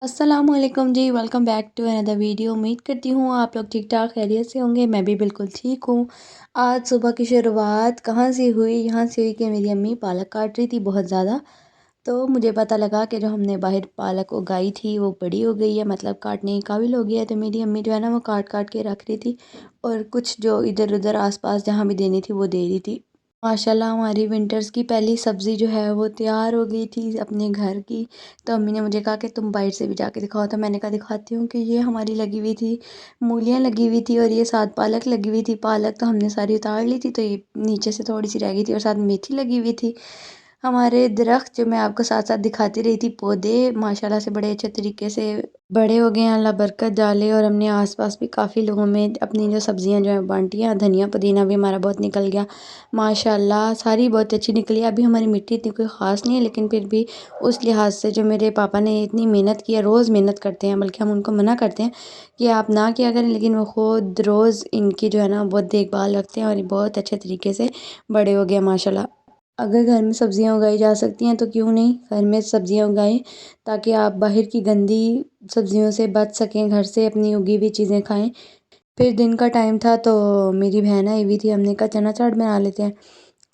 अस्सलाम वालेकुम जी, welcome back to another video. उम्मीद करती हूँ आप लोग ठीक ठाक खैरियत से होंगे। मैं भी बिल्कुल ठीक हूँ। आज सुबह की शुरुआत कहाँ से हुई? यहाँ से हुई कि मेरी अम्मी पालक काट रही थी बहुत ज़्यादा। तो मुझे पता लगा कि जो हमने बाहर पालक उगाई थी वो बड़ी हो गई है, मतलब काटने के काबिल हो गई है। तो मेरी अम्मी जो है ना वो काट काट के रख रही थी और कुछ जो इधर उधर आसपास जहाँ भी देनी थी वो दे रही थी। माशाल्लाह हमारी विंटर्स की पहली सब्ज़ी जो है वो तैयार हो गई थी अपने घर की। तो अम्मी ने मुझे कहा कि तुम बाहर से भी जाके दिखाओ। तो मैंने कहा दिखाती हूँ कि ये हमारी लगी हुई थी, मूलियाँ लगी हुई थी और ये साथ पालक लगी हुई थी। पालक तो हमने सारी उतार ली थी, तो ये नीचे से थोड़ी सी रह गई थी और साथ मेथी लगी हुई थी। हमारे दरख्त जो मैं आपको साथ साथ दिखाती रही थी, पौधे माशाल्लाह से बड़े अच्छे तरीके से बड़े हो गए हैं, अल्लाह बरकत डाले। और हमने आसपास भी काफ़ी लोगों में अपनी जो सब्जियां जो है बांटी हैं। धनिया पुदीना भी हमारा बहुत निकल गया माशाल्लाह, सारी बहुत अच्छी निकली। अभी हमारी मिट्टी इतनी कोई ख़ास नहीं है, लेकिन फिर भी उस लिहाज से जो मेरे पापा ने इतनी मेहनत की है, रोज़ मेहनत करते हैं, बल्कि हम उनको मना करते हैं कि आप ना किया करें, लेकिन वो खुद रोज़ इनकी जो है ना बहुत देखभाल रखते हैं और ये बहुत अच्छे तरीके से बड़े हो गए माशाल्लाह। अगर घर में सब्जियां उगाई जा सकती हैं तो क्यों नहीं घर में सब्जियां उगाएं, ताकि आप बाहर की गंदी सब्जियों से बच सकें, घर से अपनी उगी हुई चीज़ें खाएं। फिर दिन का टाइम था तो मेरी बहन आई हुई थी, हमने कहा चना चाट बना लेते हैं।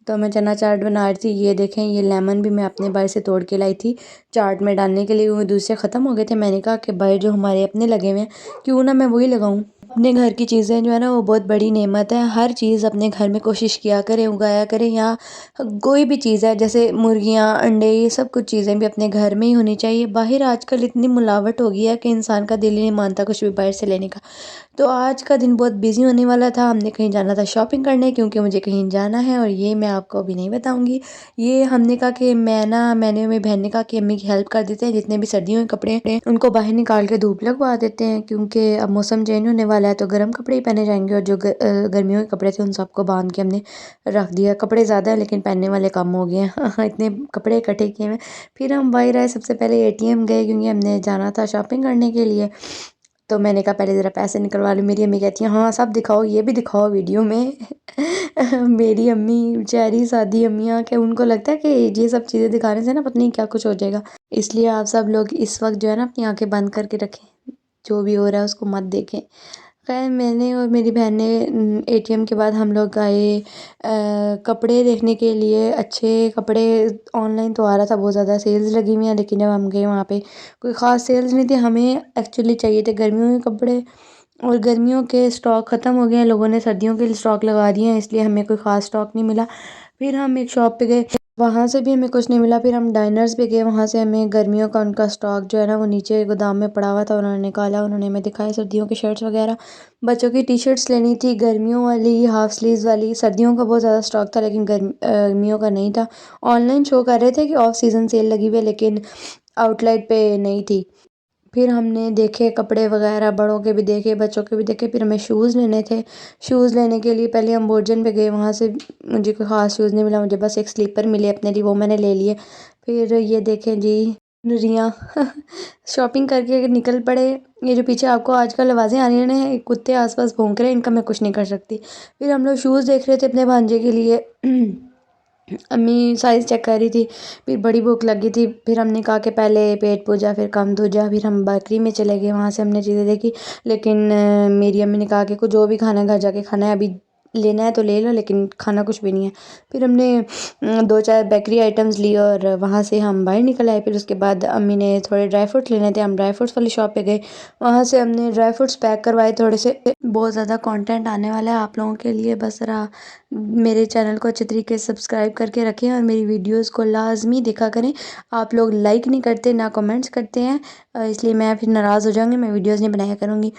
तो मैं चना चाट बना रही थी। ये देखें, ये लेमन भी मैं अपने बाहर से तोड़ के लाई थी चाट में डालने के लिए। वो दूसरे ख़त्म हो गए थे। मैंने कहा कि बाहर जो हमारे अपने लगे हुए हैं क्यों ना मैं वही लगाऊं। अपने घर की चीज़ें जो है ना वो बहुत बड़ी नेमत है। हर चीज़ अपने घर में कोशिश किया करें, उगाया करें। या कोई भी चीज़ है जैसे मुर्गियाँ, अंडे, ये सब कुछ चीज़ें भी अपने घर में ही होनी चाहिए। बाहर आजकल इतनी मिलावट हो गई है कि इंसान का दिल ही नहीं मानता कुछ भी बाहर से लेने का। तो आज का दिन बहुत बिजी होने वाला था। हमने कहीं जाना था शॉपिंग करने, क्योंकि मुझे कहीं जाना है और ये मैं आपको अभी नहीं बताऊंगी। ये हमने कहा कि मैंने मेरी बहन ने कहा कि अम्मी की हेल्प कर देते हैं, जितने भी सर्दियों के कपड़े हैं उनको बाहर निकाल के धूप लगवा देते हैं, क्योंकि अब मौसम चेंज होने वाला है तो गर्म कपड़े ही पहने जाएंगे। और जो गर्मियों के कपड़े थे उन सबको बांध के हमने रख दिया। कपड़े ज़्यादा है लेकिन पहनने वाले कम हो गए हैं इतने कपड़े इकट्ठे किए हैं। फिर हम बाहर आए, सबसे पहले एटीएम गए क्योंकि हमने जाना था शॉपिंग करने के लिए। तो मैंने कहा पहले ज़रा पैसे निकलवा लूँ। मेरी अम्मी कहती है हाँ सब दिखाओ, ये भी दिखाओ वीडियो में मेरी अम्मी बेचारी सादी अम्मियाँ, के उनको लगता है कि ये सब चीज़ें दिखाने से ना पता नहीं क्या कुछ हो जाएगा। इसलिए आप सब लोग इस वक्त जो है ना अपनी आंखें बंद करके रखें, जो भी हो रहा है उसको मत देखें। खैर मैंने और मेरी बहन ने एटीएम के बाद हम लोग गए कपड़े देखने के लिए। अच्छे कपड़े ऑनलाइन तो आ रहा था बहुत ज़्यादा सेल्स लगी हुई हैं, लेकिन जब हम गए वहाँ पे कोई ख़ास सेल्स नहीं थी। हमें एक्चुअली चाहिए थे गर्मियों के कपड़े और गर्मियों के स्टॉक ख़त्म हो गए हैं, लोगों ने सर्दियों के लिए स्टॉक लगा दिए हैं, इसलिए हमें कोई ख़ास स्टॉक नहीं मिला। फिर हम एक शॉप पे गए, वहाँ से भी हमें कुछ नहीं मिला। फिर हम डाइनर्स पे गए, वहाँ से हमें गर्मियों का उनका स्टॉक जो है ना वो नीचे गोदाम में पड़ा हुआ था, उन्होंने निकाला, उन्होंने हमें दिखाया सर्दियों के शर्ट्स वगैरह। बच्चों की टी शर्ट्स लेनी थी, गर्मियों वाली हाफ स्लीव्स वाली। सर्दियों का बहुत ज़्यादा स्टॉक था लेकिन गर्मियों का नहीं था। ऑनलाइन शो कर रहे थे कि ऑफ सीज़न सेल लगी हुई है, लेकिन आउटलेट पे नहीं थी। फिर हमने देखे कपड़े वगैरह, बड़ों के भी देखे बच्चों के भी देखे। फिर हमें शूज़ लेने थे। शूज़ लेने के लिए पहले हम बोर्जन पे गए, वहाँ से मुझे कोई ख़ास शूज़ नहीं मिला, मुझे बस एक स्लीपर मिले अपने लिए, वो मैंने ले लिए। फिर ये देखें जी रिया शॉपिंग करके निकल पड़े। ये जो पीछे आपको आजकल आवाज़ें आ रही हैं ना, कुत्ते आसपास भौंक रहे हैं, इनका मैं कुछ नहीं कर सकती। फिर हम लोग शूज़ देख रहे थे अपने भांजे के लिए अम्मी साइज़ चेक कर रही थी। फिर बड़ी भूख लगी थी, फिर हमने कहा कि पहले पेट पूजा फिर काम दूजा। फिर हम बेकरी में चले गए, वहाँ से हमने चीज़ें देखी, लेकिन मेरी अम्मी ने कहा कि कुछ जो भी खाना है घर जाके खाना है, अभी लेना है तो ले लो लेकिन खाना कुछ भी नहीं है। फिर हमने दो चार बेकरी आइटम्स लिए और वहाँ से हम बाहर निकल आए। फिर उसके बाद अम्मी ने थोड़े ड्राई फ्रूट लेने थे, हम ड्राई फ्रूट्स वाली शॉप पे गए, वहाँ से हमने ड्राई फ्रूट्स पैक करवाए थोड़े से। बहुत ज़्यादा कंटेंट आने वाला है आप लोगों के लिए, बस ज़रा मेरे चैनल को अच्छे तरीके से सब्सक्राइब करके रखें और मेरी वीडियोस को लाजमी देखा करें। आप लोग लाइक नहीं करते ना कमेंट्स करते हैं, इसलिए मैं फिर नाराज़ हो जाऊँगी, मैं वीडियोस नहीं बनाया करूँगी।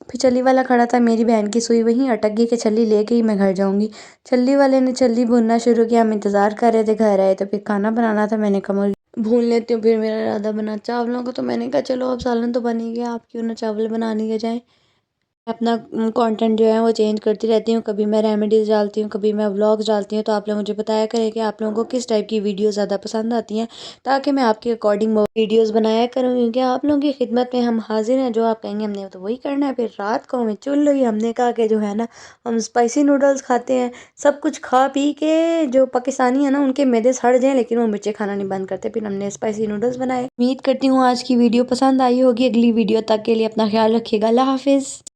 फिर छल्ली वाला खड़ा था, मेरी बहन की सुई वहीं अटक गई कि छल्ली लेके ही मैं घर जाऊँगी। छल्ली वाले ने छल्ली भूनना शुरू किया, हम इंतज़ार कर रहे थे, घर आए तो फिर खाना बनाना था। मैंने कहा भून लेती हूँ, फिर मेरा इरादा बना चावलों का, तो मैंने कहा चलो अब सालन तो बन ही गया, आप क्यों ना चावल बनाने के जाएँ। اپنا کنٹینٹ جو ہے وہ چینج کرتی رہتی ہوں، کبھی میں ریمیڈیز ڈالتی ہوں، کبھی میں ولاگز ڈالتی ہوں، تو آپ لوگ مجھے بتایا کریں کہ آپ لوگوں کو کس ٹائپ کی ویڈیوز زیادہ پسند آتی ہیں، تاکہ میں آپ کے اکارڈنگ ویڈیوز بنایا کروں، کیونکہ آپ لوگوں کی خدمت میں ہم حاضر ہیں، جو آپ کہیں گے ہم نے تو وہی کرنا ہے۔ پھر رات کو ہمیں چل رہی ہم نے کہا کہ جو ہے نا ہم اسپائسی نوڈلز کھاتے ہیں، سب کچھ کھا پی کے جو پاکستانی ہیں نا ان کے معدے سڑ جائیں لیکن وہ مرچیں کھانا نہیں بند کرتے، پھر ہم نے اسپائسی نوڈلز بنائے۔ امید کرتی ہوں آج کی ویڈیو پسند آئی ہوگی، اگلی ویڈیو تک کے لیے اپنا خیال رکھیے گا، اللہ حافظ۔